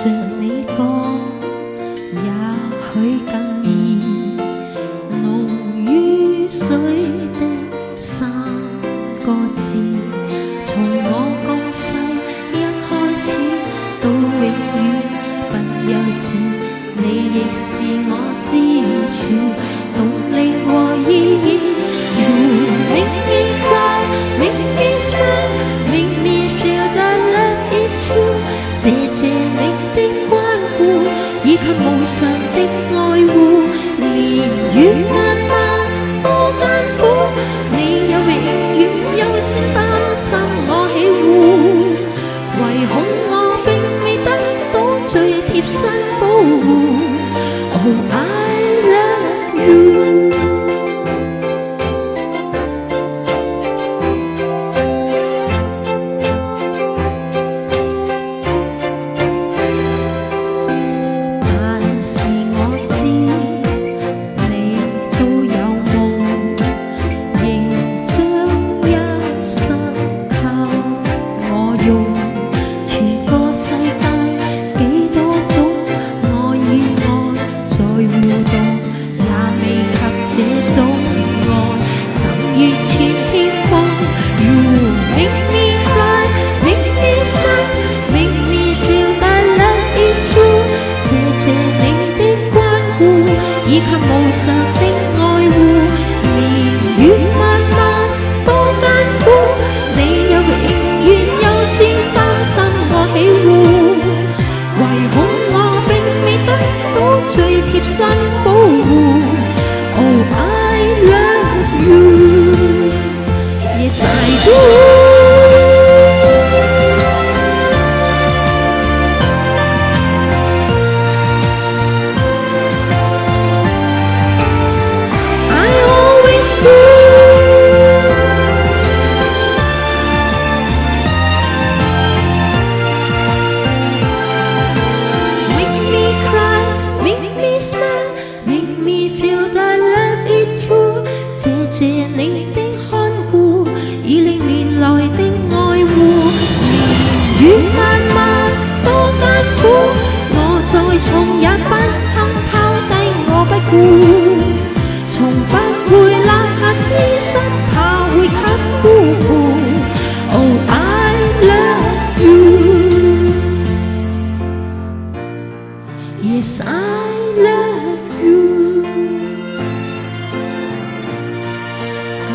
着你講，也許更易濃於水的三個字，從我降世一開始到永遠不休止，你亦是我支柱，動力和意義。You make me cry, make me smile, make me feel that love is you。謝謝你的關顧，以及無償的愛護，年月漫漫多艱苦，你又永遠優先擔心我喜惡，唯恐我並未得到最貼身保護。Oh, I love you。但是我知你都有夢，仍將一生靠我用，全個世界幾多種愛與愛在互動，也未及這種愛能完全牽掛。You make me cry, make me smile, make me feel that love is true。謝謝你的關顧，以及無償的愛護，年月漫漫多艱苦，你又永遠優先擔心我喜惡，唯恐我並未得到最貼身保護。Oh, I love you, yes I do。Make me cry, make me smile, make me feel that love is true。謝謝你的看顧，以歷年來的愛護，年月漫漫多艱苦，我再重也不肯拋低我不顧，從不會立下廝殺，怕會給辜負。Oh, I love you, yes I love you, I